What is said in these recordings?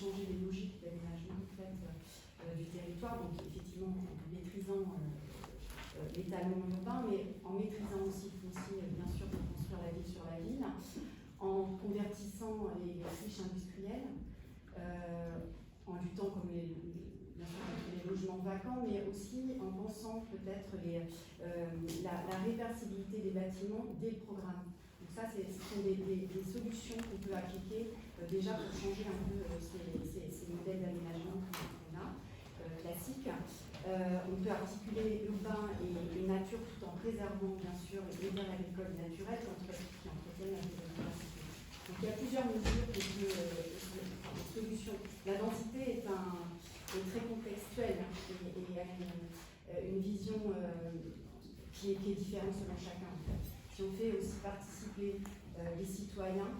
changer les logiques d'aménagement en fait, du territoire, donc effectivement en maîtrisant l'étalement urbain, mais en maîtrisant aussi le foncier, bien sûr, de construire la ville sur la ville, en convertissant les friches industrielles, en luttant bien sûr, contre les logements vacants, mais aussi en pensant peut-être la réversibilité des bâtiments des programmes. Donc ça, ce sont des solutions qu'on peut appliquer déjà pour changer un peu ces modèles d'aménagement qu'on a, classiques. On peut articuler urbain et nature tout en préservant bien sûr les aires agricoles naturelles qui entretiennent la biodiversité. Donc il y a plusieurs mesures de solutions. La densité est très contextuelle et a une vision qui est différente selon chacun. En fait. Si on fait aussi participer les citoyens,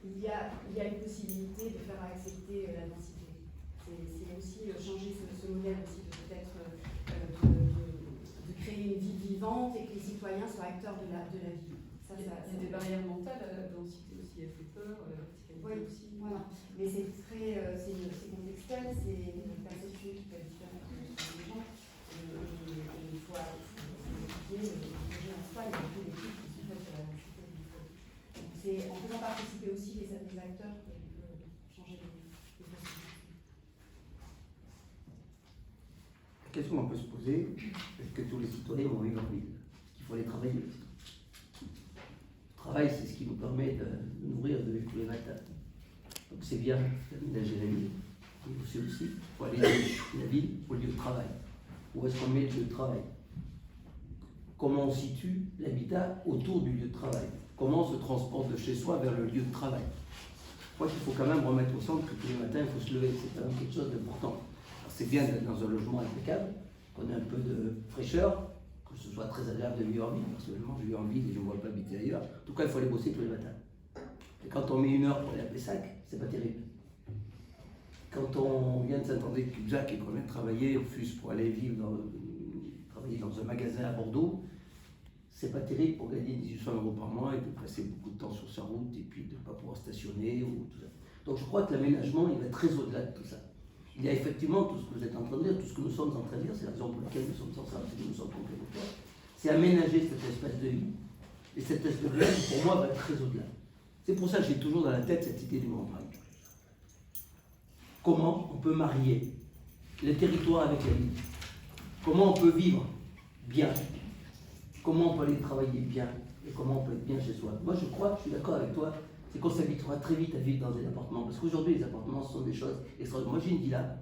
il y a une possibilité de faire accepter la densité. C'est aussi changer ce modèle aussi de peut-être de créer une ville vivante et que les citoyens soient acteurs de la ville. Il y a des barrières mentales à la densité aussi, elle fait peur, oui, aussi. Voilà. Mais c'est contextuel, c'est une perception qui peut être différente des gens. Et il faut étudier le projet en soi, il y a beaucoup d'études qui sont faites sur la densité. Donc c'est en faisant participer aussi les acteurs qu'on peut changer les possibilités. La question qu'on peut se poser, est-ce que tous les citoyens vont vivre en ville? Qu'il faut les travailler aussi. Le travail, c'est ce qui nous permet de nous nourrir, de vivre tous les matins. Donc c'est bien d'aménager la ville. Et aussi, il faut aller de la ville au lieu de travail. Où est-ce qu'on met le lieu de travail? Comment on situe l'habitat autour du lieu de travail? Comment on se transporte de chez soi vers le lieu de travail? Je crois qu'il faut quand même remettre au centre que tous les matins, il faut se lever. C'est quand même quelque chose d'important. C'est bien d'être dans un logement impeccable, qu'on ait un peu de fraîcheur, que ce soit très agréable de vivre en ville. Personnellement, je vis en ville et je ne vois pas habiter ailleurs. En tout cas, il faut aller bosser tous les matins. Et quand on met 1 heure pour aller à Pessac, c'est pas terrible. Quand on vient de Saint-André-de-Cubzac et qu'on vient de travailler au FUS pour aller travailler dans un magasin à Bordeaux, c'est pas terrible pour gagner 1800 € par mois et de passer beaucoup de temps sur sa route et puis de ne pas pouvoir stationner ou tout ça. Donc je crois que l'aménagement, il va très au-delà de tout ça. Il y a effectivement tout ce que vous êtes en train de dire, tout ce que nous sommes en train de dire, c'est la raison pour laquelle nous sommes ensemble, c'est que nous sommes complémentaires. C'est aménager cet espace de vie. Et cet espace de vie, pour moi, va très au-delà. C'est pour ça que j'ai toujours dans la tête cette idée du grand train. Comment on peut marier les territoires avec la ville? Comment on peut vivre bien? Comment on peut aller travailler bien? Et comment on peut être bien chez soi? Moi, je crois, je suis d'accord avec toi, c'est qu'on s'habituera très vite à vivre dans des appartements. Parce qu'aujourd'hui, les appartements sont des choses extraordinaires. Moi, j'ai une villa.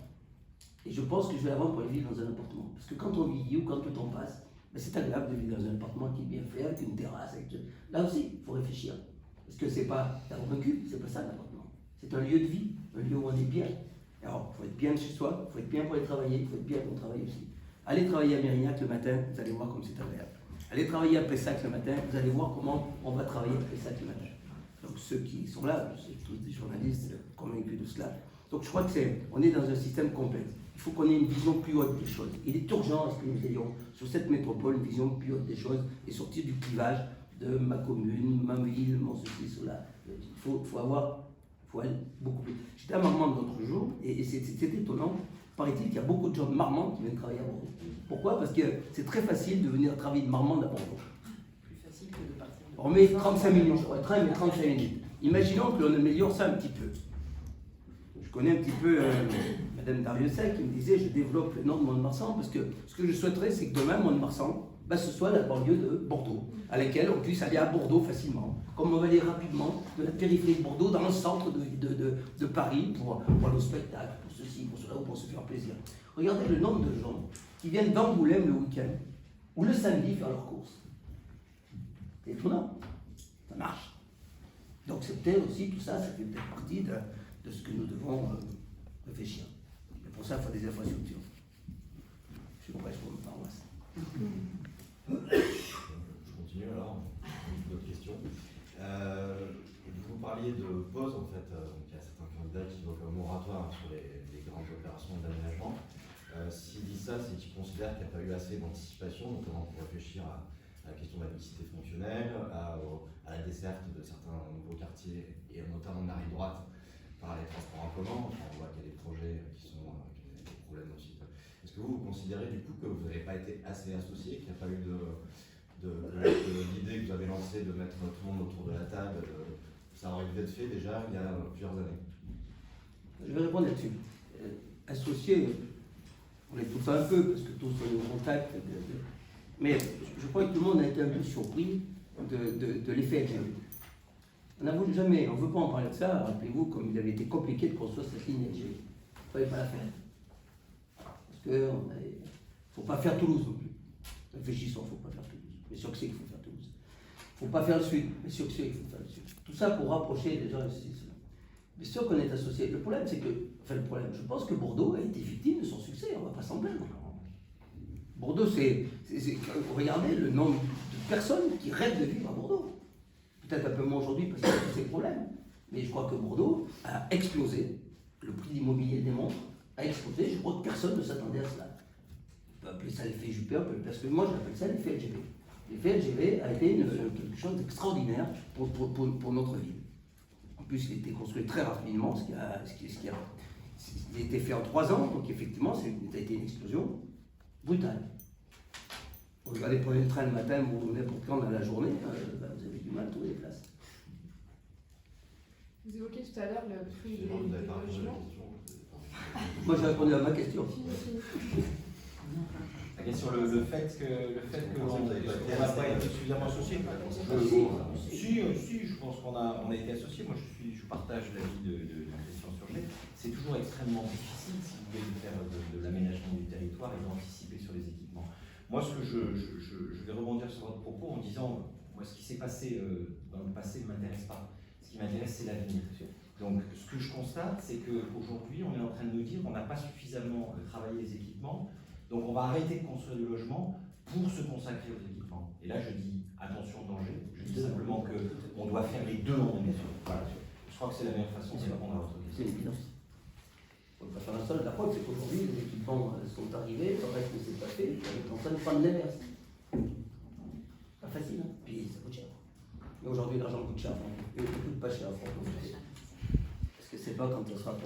Et je pense que je vais la vendre pour aller vivre dans un appartement. Parce que quand on vieillit ou quand le temps passe, ben c'est agréable de vivre dans un appartement qui est bien fait, avec une terrasse. Là aussi, il faut réfléchir. Parce que c'est pas la robe cul, c'est pas ça l'appartement. C'est un lieu de vie, un lieu où on est bien. Alors, il faut être bien chez soi, il faut être bien pour aller travailler, il faut être bien pour travailler aussi. Allez travailler à Mérignac le matin, vous allez voir comme c'est agréable. Allez travailler à Pessac le matin, vous allez voir comment on va travailler à Pessac le matin. Donc ceux qui sont là, c'est tous des journalistes convaincus de cela. Donc je crois qu'on est dans un système complexe. Il faut qu'on ait une vision plus haute des choses. Il est urgent à ce que nous ayons sur cette métropole une vision plus haute des choses et sortir du clivage de ma commune, ma ville, mon ceci, cela. Il faut aller beaucoup plus. J'étais à Marmande l'autre jour et c'est étonnant. Paraît-il qu'il y a beaucoup de gens de Marmande qui viennent travailler à Bordeaux. Pourquoi? Parce que c'est très facile de venir travailler de Marmande à Bordeaux. Plus facile que de partir. On met 35 minutes, on train met 35 minutes. Imaginons que l'on améliore ça un petit peu. Je connais un petit peu Madame Dariussec qui me disait je développe le nom de Mont-de-Marsan parce que ce que je souhaiterais c'est que demain Mont-de-Marsan, ce soit la banlieue de Bordeaux, à laquelle on puisse aller à Bordeaux facilement, comme on va aller rapidement de la périphérie de Bordeaux dans le centre de Paris pour aller au spectacle, pour ceci, pour cela, ou pour se faire plaisir. Regardez le nombre de gens qui viennent d'Angoulême le week-end ou le samedi faire leurs courses. C'est étonnant, ça marche. Donc c'est peut-être aussi tout ça, ça fait peut-être partie de ce que nous devons réfléchir. Et pour ça, il faut des infrastructures. Je suis prêt pour me paroisse. Je continue alors, une autre question. Vous parliez de pause en fait, il y a certains candidats qui évoquent un moratoire sur les grandes opérations d'aménagement. S'ils disent ça, c'est qu'ils considèrent qu'il n'y a pas eu assez d'anticipation, notamment pour réfléchir à la question de la mixité fonctionnelle, à la desserte de certains nouveaux quartiers, et notamment de la rive droite, par les transports en commun. Enfin, on voit qu'il y a des projets qui ont des problèmes aussi. Est-ce que vous considérez du coup que vous n'avez pas été assez associé, qu'il n'y a pas eu l'idée que vous avez lancée de mettre tout le monde autour de la table, ça aurait dû être fait déjà il y a plusieurs années? Je vais répondre là-dessus. Associé, on est tous un peu, parce que tous on est en contact. Mais je crois que tout le monde a été un peu surpris de l'effet LGV. On n'a voulu jamais, on ne veut pas en parler de ça. Rappelez-vous, comme il avait été compliqué de construire cette ligne LGV. Il ne fallait pas la faire. Parce qu'il ne faut pas faire Toulouse non plus. Réfléchissons, il ne faut pas faire Toulouse. Mais sûr que c'est qu'il faut faire Toulouse. Il ne faut pas faire le Sud. Mais sûr que c'est qu'il faut faire le Sud. Tout ça pour rapprocher les gens ici. Mais sûr qu'on est associé. Le problème, c'est que, je pense que Bordeaux a été victime de son succès. On ne va pas s'en plaindre. Bordeaux, regardez le nombre de personnes qui rêvent de vivre à Bordeaux. Peut-être un peu moins aujourd'hui parce qu'il y a tous ces problèmes. Mais je crois que Bordeaux a explosé. Le prix d'immobilier démontre, a explosé. Je crois que personne ne s'attendait à cela. On peut appeler ça l'effet Juppé, parce que moi j'appelle ça l'effet LGV. L'effet LGV a été quelque chose d'extraordinaire pour notre ville. En plus, il a été construit très rapidement, ce qui a été fait en 3 ans, donc effectivement, ça a été une explosion brutale. Regardez, prenez le train le matin, vous n'importe quand dans la journée, vous avez du mal à trouver des places. Vous évoquiez tout à l'heure le prix des Vous n'avez pas répondu à la logements. question. Moi, j'ai répondu à ma question. La question, le fait qu'on n'a pas été suffisamment associé. Si, je pense qu'on a été associé. Moi, je partage l'avis de Christian Surget. C'est toujours extrêmement difficile, si vous voulez, de faire de l'aménagement du territoire et d'anticiper sur les équipements. Moi, ce que je vais rebondir sur votre propos en disant, moi, ce qui s'est passé dans le passé ne m'intéresse pas. Ce qui m'intéresse, c'est l'avenir. Donc, ce que je constate, c'est qu'aujourd'hui, on est en train de nous dire qu'on n'a pas suffisamment travaillé les équipements. Donc on va arrêter de construire du logement pour se consacrer aux équipements. Et là je dis attention au danger, je dis simplement qu'on doit faire les deux en même temps. Voilà. Je crois que c'est la meilleure façon de répondre à votre question. C'est évident. On ne peut pas faire un seul. La preuve, c'est qu'aujourd'hui les équipements sont arrivés, le reste ne s'est pas fait, on est en train de prendre l'inverse. Pas facile, hein. Puis ça coûte cher. Mais aujourd'hui l'argent coûte cher, et il ne coûte pas cher. Parce que c'est pas quand on sera à 30%.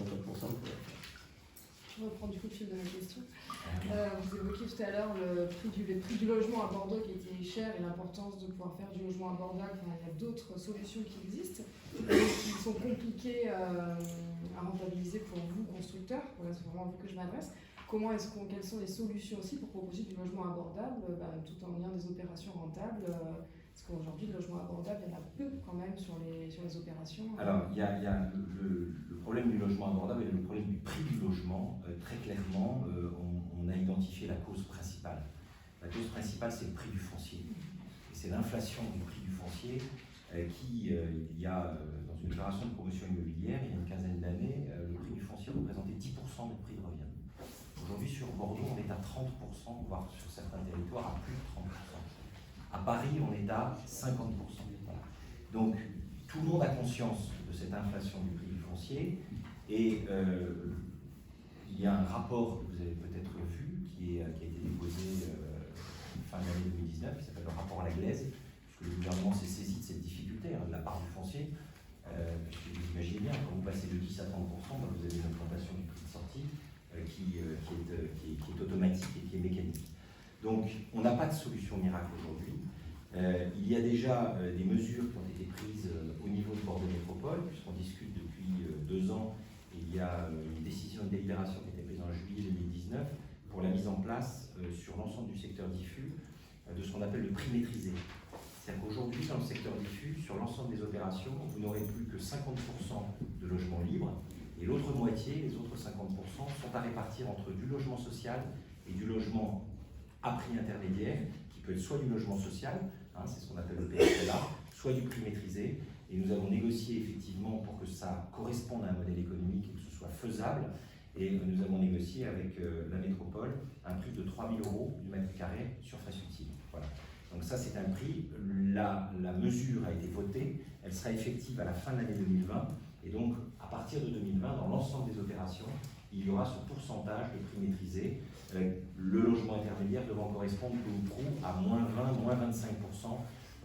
Je reprends du coup le fil de ma question. Vous évoquiez tout à l'heure le prix du logement à Bordeaux qui était cher et l'importance de pouvoir faire du logement abordable. Enfin, il y a d'autres solutions qui existent, qui sont compliquées à rentabiliser pour vous, constructeurs. Voilà, c'est vraiment à vous que je m'adresse. Quelles sont les solutions aussi pour proposer du logement abordable tout en ayant des opérations rentables parce qu'aujourd'hui, le logement abordable, il y en a peu quand même sur les opérations. Alors, il y a le problème du logement abordable et le problème du prix du logement. Très clairement, on a identifié la cause principale. La cause principale, c'est le prix du foncier. Et c'est l'inflation du prix du foncier qui, il y a, dans une opération de promotion immobilière, il y a une quinzaine d'années, le prix du foncier représentait 10% du prix de revient. Aujourd'hui, sur Bordeaux, on est à 30%, voire sur certains territoires, à plus de 30%. À Paris, on est à 50%. Donc, tout le monde a conscience de cette inflation du prix du foncier. Et il y a un rapport que vous avez peut-être vu, qui a été déposé fin de l'année 2019, qui s'appelle le rapport Laglaise, puisque le gouvernement s'est saisi de cette difficulté de la part du foncier. Puisque vous imaginez bien, quand vous passez de 10 à 30%, vous avez une augmentation du prix de sortie qui est automatique et qui est mécanique. Donc, on n'a pas de solution miracle aujourd'hui. Il y a déjà des mesures qui ont été prises au niveau de Bordeaux Métropole, puisqu'on discute depuis 2 ans, et il y a une décision, une délibération qui a été prise en juillet 2019 pour la mise en place sur l'ensemble du secteur diffus de ce qu'on appelle le prix maîtrisé. C'est-à-dire qu'aujourd'hui, dans le secteur diffus, sur l'ensemble des opérations, vous n'aurez plus que 50% de logements libres, et l'autre moitié, les autres 50%, sont à répartir entre du logement social et du logement à prix intermédiaire, qui peut être soit du logement social, c'est ce qu'on appelle le PSLA, soit du prix maîtrisé. Et nous avons négocié effectivement pour que ça corresponde à un modèle économique et que ce soit faisable. Et nous avons négocié avec la métropole un prix de 3 000 € du mètre carré surface utile. Voilà. Donc ça, c'est un prix. La mesure a été votée. Elle sera effective à la fin de l'année 2020. Et donc, à partir de 2020, dans l'ensemble des opérations, il y aura ce pourcentage de prix maîtrisé, le logement intermédiaire devant correspondre au prix à moins 20, moins 25%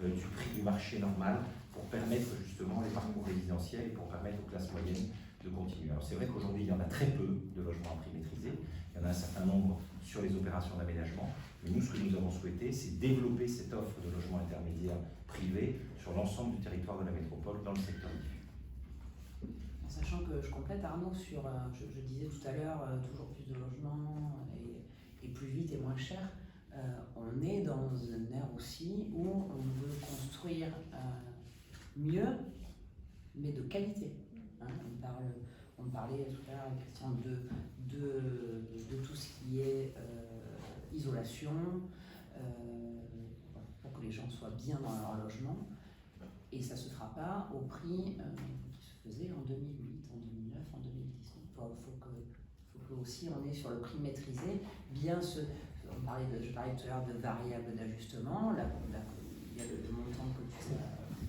du prix du marché normal pour permettre justement les parcours résidentiels. potentiel et pour permettre aux classes moyennes de continuer. Alors c'est vrai qu'aujourd'hui, il y en a très peu de logements à prix maîtrisé. Il y en a un certain nombre sur les opérations d'aménagement. Mais nous, ce que nous avons souhaité, c'est développer cette offre de logements intermédiaires privés sur l'ensemble du territoire de la métropole dans le secteur diffus. En sachant que je complète Arnaud sur, je disais tout à l'heure, toujours plus de logements et plus vite et moins cher. On est dans une ère aussi où on veut construire mieux, mais de qualité. Hein, on parlait tout à l'heure, Christian, de tout ce qui est isolation, pour que les gens soient bien dans leur logement. Et ça ne se fera pas au prix qui se faisait en 2008, en 2009, en 2010. Il faut que aussi on est sur le prix maîtrisé. Je parlais tout à l'heure de variables d'ajustement. Il y a le montant que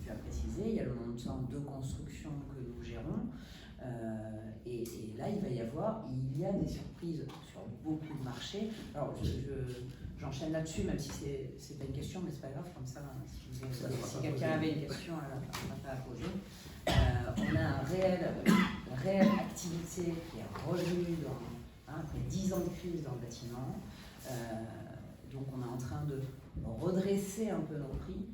tu as précisé, il y a le montant de construction que nous gérons. Et là, il y a des surprises sur beaucoup de marchés. Alors, j'enchaîne là-dessus, même si c'est pas une question, mais c'est pas grave, comme ça, si quelqu'un avait une question, on va pas la poser. On a une réelle activité qui est revenue après 10 ans de crise dans le bâtiment. Donc on est en train de redresser un peu nos prix.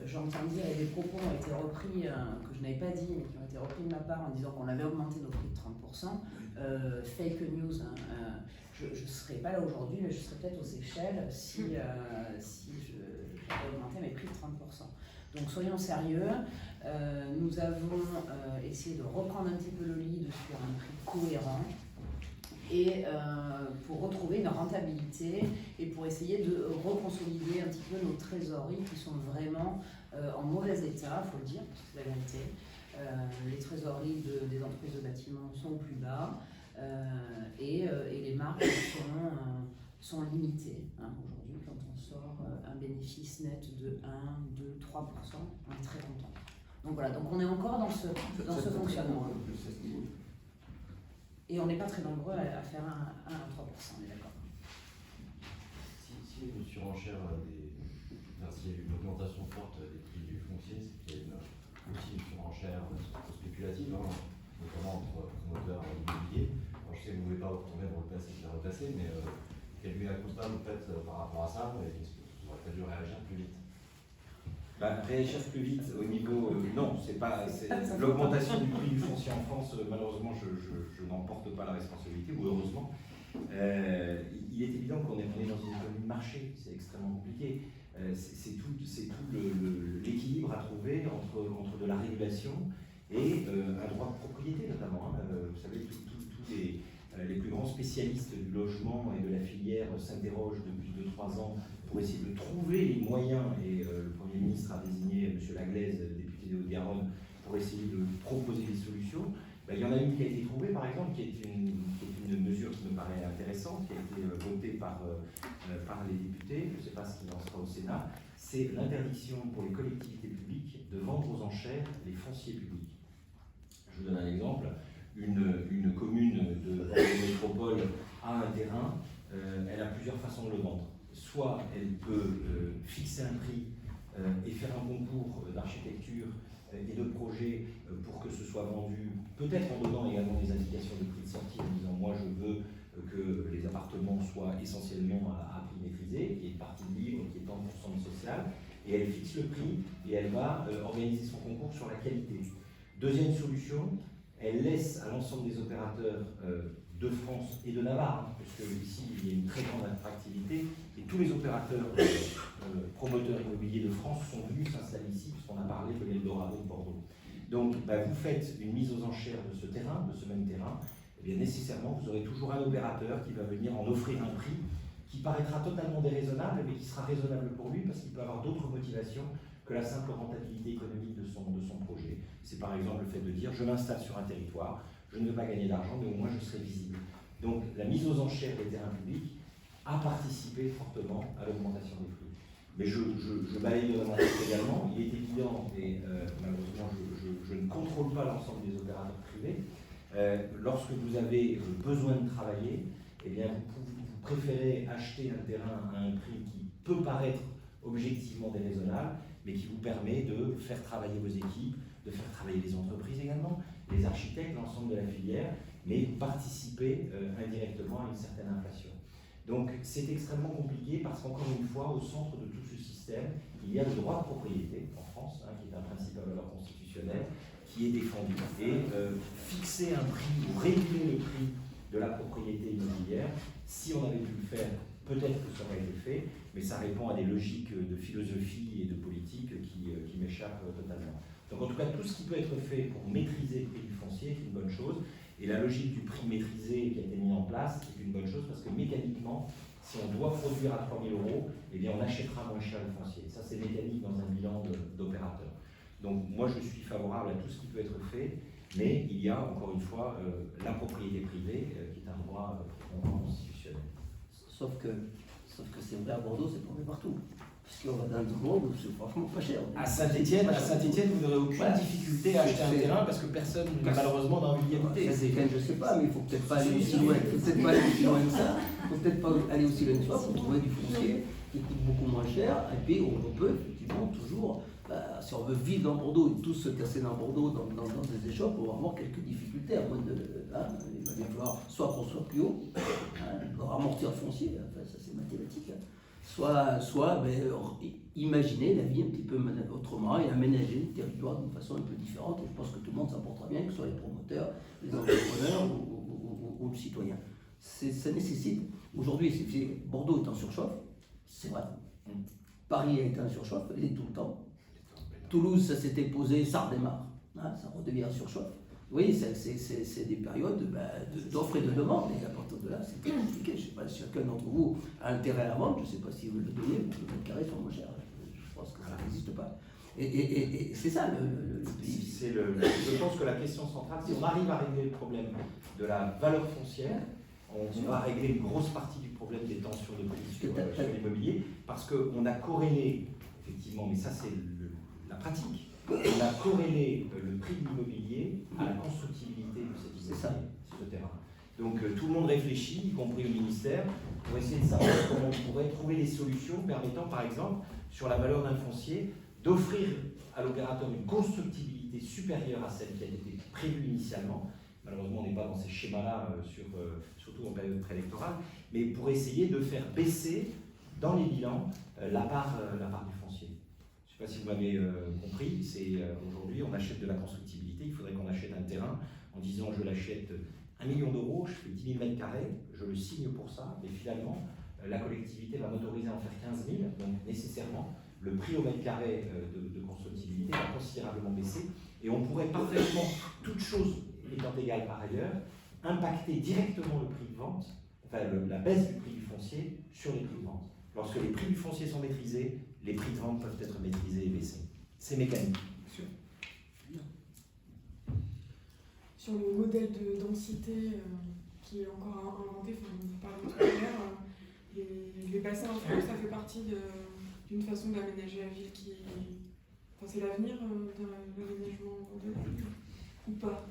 J'entends dire, et des propos ont été repris, que je n'avais pas dit, mais qui ont été repris de ma part en disant qu'on avait augmenté nos prix de 30%. Fake news, je ne serais pas là aujourd'hui, mais je serais peut-être aux Seychelles si j'avais augmenté mes prix de 30%. Donc soyons sérieux, nous avons essayé de reprendre un petit peu le lead sur un prix cohérent. Et pour retrouver une rentabilité et pour essayer de reconsolider un petit peu nos trésoreries qui sont vraiment en mauvais état, il faut le dire, parce que c'est la vérité. Les trésoreries des entreprises de bâtiment sont au plus bas et les marges sont limitées. Hein. Aujourd'hui, quand on sort un bénéfice net de 1, 2, 3%, on est très content. Donc voilà, donc on est encore dans ce fonctionnement. Et on n'est pas très nombreux à faire un 3%, on est d'accord. Si une surenchère s'il y a eu une augmentation forte des prix du foncier, c'est qu'il y a aussi une surenchère spéculative, notamment entre promoteurs immobiliers. Alors, je sais que vous ne pouvez pas vous retourner dans le passé qui l'a replacé, mais quel constat vous faites par rapport à ça et qu'est-ce que vous aurez pas dû réagir plus vite? Réagir plus vite au niveau... non, c'est pas l'augmentation du prix du foncier en France, malheureusement, je n'en porte pas la responsabilité, ou heureusement. Il est évident qu'on est dans une économie de marché, c'est extrêmement compliqué. C'est tout l'équilibre à trouver entre de la régulation et un droit de propriété, notamment. Vous savez, tous les plus grands spécialistes du logement et de la filière s'interrogent depuis 2-3 ans pour essayer de trouver les moyens, et le Premier ministre a désigné M. Laglaise, député de Haute-Garonne, pour essayer de proposer des solutions. Il y en a une qui a été trouvée, par exemple, qui est une mesure qui me paraît intéressante, qui a été votée par les députés, je ne sais pas ce qu'il en sera au Sénat, c'est l'interdiction pour les collectivités publiques de vendre aux enchères les fonciers publics. Je vous donne un exemple. Une commune de métropole a un terrain, elle a plusieurs façons de le vendre. Soit elle peut fixer un prix et faire un concours d'architecture et de projet pour que ce soit vendu, peut-être en donnant également des indications de prix de sortie, en disant moi je veux que les appartements soient essentiellement à prix maîtrisé, qu'il y ait une partie libre, qu'il y ait tant de social, et elle fixe le prix et elle va organiser son concours sur la qualité. Deuxième solution, elle laisse à l'ensemble des opérateurs de France et de Navarre, puisque ici il y a une très grande attractivité, et tous les opérateurs promoteurs immobiliers de France sont venus s'installer ici, puisqu'on a parlé de l'Eldorado de Bordeaux. Donc vous faites une mise aux enchères de ce terrain, de ce même terrain, et bien nécessairement vous aurez toujours un opérateur qui va venir en offrir un prix qui paraîtra totalement déraisonnable, mais qui sera raisonnable pour lui, parce qu'il peut avoir d'autres motivations que la simple rentabilité économique de son projet. C'est par exemple le fait de dire je m'installe sur un territoire, je ne veux pas gagner d'argent, mais au moins je serai visible. Donc la mise aux enchères des terrains publics a participé fortement à l'augmentation des prix. Mais je balaye de la tête également, il est évident, et malheureusement je ne contrôle pas l'ensemble des opérateurs privés, lorsque vous avez besoin de travailler, eh bien vous préférez acheter un terrain à un prix qui peut paraître objectivement déraisonnable, mais qui vous permet de faire travailler vos équipes, de faire travailler les entreprises également, les architectes, l'ensemble de la filière, mais participer indirectement à une certaine inflation. Donc c'est extrêmement compliqué parce qu'encore une fois, au centre de tout ce système, il y a le droit de propriété en France, qui est un principe à valeur constitutionnelle, qui est défendu. Et fixer un prix ou réguler le prix de la propriété immobilière, si on avait pu le faire, peut-être que ça aurait été fait, mais ça répond à des logiques de philosophie et de politique qui m'échappent totalement. Donc en tout cas, tout ce qui peut être fait pour maîtriser le prix du foncier est une bonne chose. Et la logique du prix maîtrisé qui a été mise en place est une bonne chose parce que mécaniquement, si on doit produire à 3 000 €, eh bien on achètera moins cher le foncier. Ça, c'est mécanique dans un bilan d'opérateur. Donc moi, je suis favorable à tout ce qui peut être fait, mais il y a encore une fois la propriété privée qui est un droit constitutionnel. Sauf que c'est vrai à Bordeaux, c'est pas vrai partout. Parce qu'on va dans le monde où c'est franchement pas cher. À Saint-Étienne, vous n'aurez aucune difficulté à acheter un terrain parce que personne, malheureusement, n'a envie d'y habiter. Je sais pas, mais il faut peut-être pas aller aussi loin. Il faut peut-être pas aller aussi loin que ça. Il faut peut-être pas aller aussi loin que ça pour trouver du foncier qui coûte beaucoup moins cher. Et puis on peut effectivement toujours, si on veut vivre dans Bordeaux et tous se casser dans Bordeaux dans des échoppes, on va avoir quelques difficultés. À moins de, il va bien falloir soit construire plus haut, amortir le foncier, enfin, ça c'est mathématique. Soit imaginer la vie un petit peu autrement et aménager le territoire d'une façon un peu différente. Et je pense que tout le monde s'en portera bien, que ce soit les promoteurs, les entrepreneurs ou le citoyen. Ça nécessite, aujourd'hui, Bordeaux est en surchauffe, c'est vrai. Paris est en surchauffe, il est tout le temps. Toulouse, ça s'était posé, ça redémarre, ça redevient en surchauffe. Oui, c'est des périodes d'offres et de demande, et à partir de là, c'est très compliqué. Je ne sais pas si chacun d'entre vous a intérêt à la vente, je ne sais pas si vous le donnez, pour que le mètre carré soit moins cher. Je pense que ça n'existe pas. Et c'est ça le pays. Je pense que la question centrale, si on arrive à régler le problème de la valeur foncière, on va régler une grosse partie du problème des tensions de prix sur l'immobilier, parce qu'on a corrélé, effectivement, mais ça c'est la pratique, on a corrélé le prix de l'immobilier à la constructibilité de cet immobilier, ce terrain. Donc tout le monde réfléchit, y compris le ministère, pour essayer de savoir comment on pourrait trouver des solutions permettant, par exemple, sur la valeur d'un foncier, d'offrir à l'opérateur une constructibilité supérieure à celle qui a été prévue initialement. Malheureusement, on n'est pas dans ces schémas-là, surtout en période préélectorale, mais pour essayer de faire baisser dans les bilans la part du foncier. Je ne sais pas si vous m'avez compris, aujourd'hui on achète de la constructibilité, il faudrait qu'on achète un terrain en disant je l'achète 1 million €, je fais 10 000 m², je le signe pour ça, mais finalement la collectivité va m'autoriser à en faire 15 000, donc nécessairement le prix au mètre carré de constructibilité va considérablement baisser et on pourrait parfaitement, toute chose étant égale par ailleurs, impacter directement le prix de vente, enfin la baisse du prix du foncier sur les prix de vente. Lorsque les prix du foncier sont maîtrisés, les prix de vente peuvent être maîtrisés et baissés. C'est mécanique. Sur le modèle de densité qui est encore inventé, on parlait tout à l'heure, les bassins à flux, ça fait partie d'une façon d'aménager la ville qui est... Enfin, c'est l'avenir de l'aménagement de la ville, ou pas?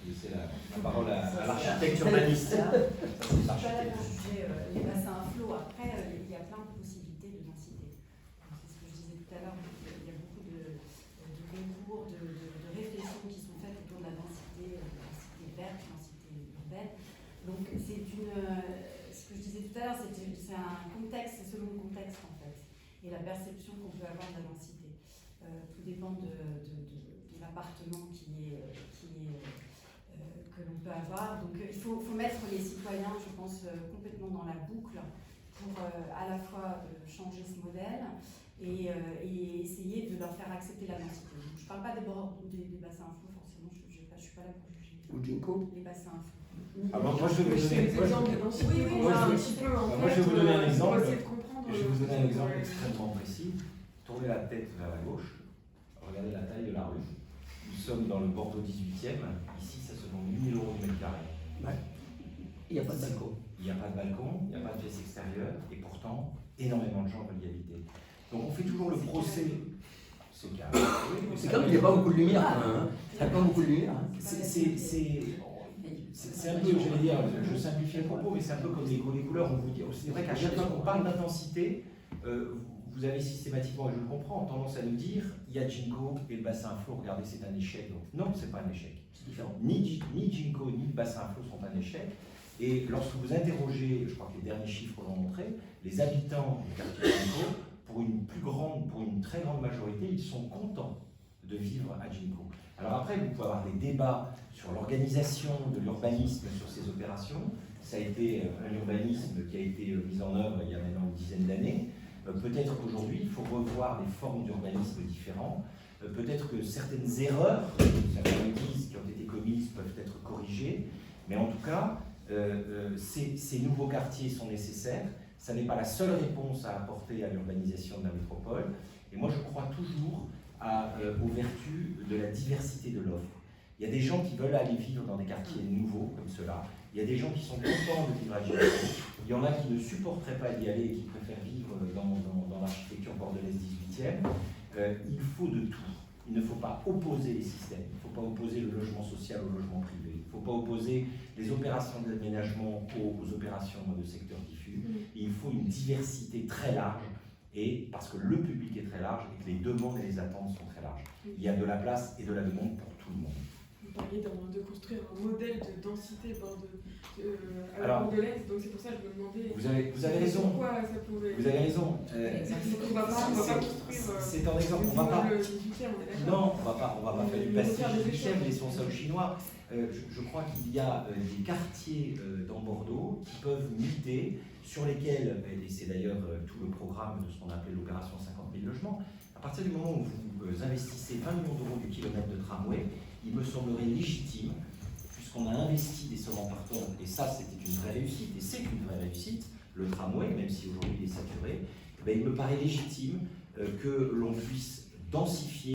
C'est la parole à l'architecte urbaniste. Je ne suis pas là pour juger les bassins à flot. Après, il y a plein de possibilités de densité. C'est ce que je disais tout à l'heure. Il y a beaucoup de concours, de réflexions qui sont faites autour de la densité verte, densité urbaine. Donc, ce que je disais tout à l'heure, c'est un contexte, c'est selon le contexte en fait, et la perception qu'on peut avoir de la densité. Tout dépend de l'appartement que l'on peut avoir. Donc il faut mettre les citoyens, je pense, complètement dans la boucle pour à la fois changer ce modèle et essayer de leur faire accepter la densité. Donc, je ne parle pas des bassins à flot, forcément, je ne suis pas là pour juger les bassins à flot. Moi, je vais vous donner un exemple. Je vais vous donner un exemple extrêmement précis. Tournez la tête vers la gauche, regardez la taille de la rue. Nous sommes dans le Bordeaux 18e. Ici, ça se vend 8 000 € du mètre carré. Il n'y a pas de balcon. Il n'y a pas de balcon, il n'y a pas de pièce extérieure, et pourtant, énormément de gens veulent y habiter. Donc on fait toujours le procès. C'est calme. C'est comme il n'y a pas beaucoup de lumière. Il n'y a pas beaucoup de lumière. C'est un peu, j'allais dire, je simplifie le propos, mais c'est un peu comme les couleurs. On vous dit, c'est vrai qu'à chaque fois qu'on parle d'intensité, vous vous avez systématiquement, et je le comprends, tendance à nous dire il y a Ginko et le bassin à flot, regardez, c'est un échec. Donc, non, c'est pas un échec. C'est différent. Ni Ginko ni le bassin à flot sont un échec. Et lorsque vous interrogez, je crois que les derniers chiffres l'ont montré, les habitants du quartier Ginko, pour une très grande majorité, ils sont contents de vivre à Ginko. Alors après, vous pouvez avoir des débats sur l'organisation de l'urbanisme sur ces opérations. Ça a été un urbanisme qui a été mis en œuvre il y a maintenant une dizaine d'années. Peut-être qu'aujourd'hui, il faut revoir des formes d'urbanisme différents. Peut-être que certaines erreurs, certaines bêtises qui ont été commises peuvent être corrigées. Mais en tout cas, ces nouveaux quartiers sont nécessaires. Ça n'est pas la seule réponse à apporter à l'urbanisation de la métropole. Et moi, je crois toujours aux vertus de la diversité de l'offre. Il y a des gens qui veulent aller vivre dans des quartiers nouveaux comme ceux-là. Il y a des gens qui sont contents de vivre à Ginko. Il y en a qui ne supporteraient pas d'y aller et qui préfèrent vivre dans l'architecture bordelaise 18e. Il faut de tout. Il ne faut pas opposer les systèmes. Il ne faut pas opposer le logement social au logement privé. Il ne faut pas opposer les opérations d'aménagement aux opérations de secteur diffus. Et il faut une diversité très large. Et parce que le public est très large et que les demandes et les attentes sont très larges. Il y a de la place et de la demande pour tout le monde. Vous parliez de construire un modèle de densité à la bordelaise, donc c'est pour ça que je me demandais. Vous avez raison. Pourquoi ça pouvait. Vous avez raison. On va pas construire. C'est un exemple. On va pas. Le 18e, on est d'accord. Non, on va pas faire du passé 18e, laissons ça aux Chinois. Je crois qu'il y a des quartiers dans Bordeaux qui peuvent muter, sur lesquels, et c'est d'ailleurs tout le programme de ce qu'on appelle l'opération 50 000 logements, à partir du moment où vous investissez 20 millions d'euros du kilomètre de tramway, il me semblerait légitime, puisqu'on a investi des sommes importantes, et ça c'était une vraie réussite, et c'est une vraie réussite, le tramway, même si aujourd'hui il est saturé, il me paraît légitime que l'on puisse densifier